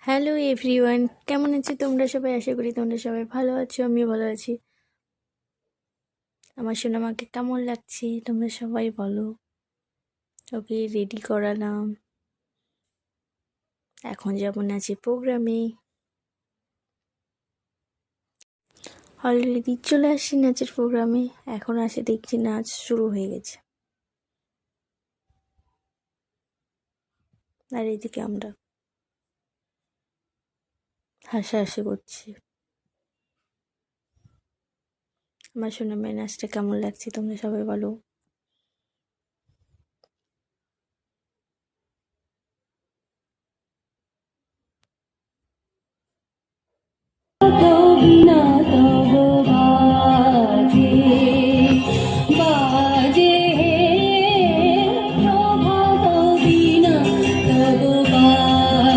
Hello everyone, কেমন আছো তোমরা সবাই? আশা করি তোমরা সবাই ভালো আছো, আমিও ভালো আছি। আমার সোনামাকে কেমন লাগছে তোমরা সবাই বলো। ওকে রেডি করালাম, এখন যেমন আছে প্রোগ্রামে। অলরেডি চলে আসছি নাচের প্রোগ্রামে, এখন আসে দেখছি নাচ শুরু হয়ে গেছে। আর এদিকে আমরা হাসাহাসি করছি। আমার সোনামায়ের নাচটা কেমন লাগছে তোমরা সবাই বলো।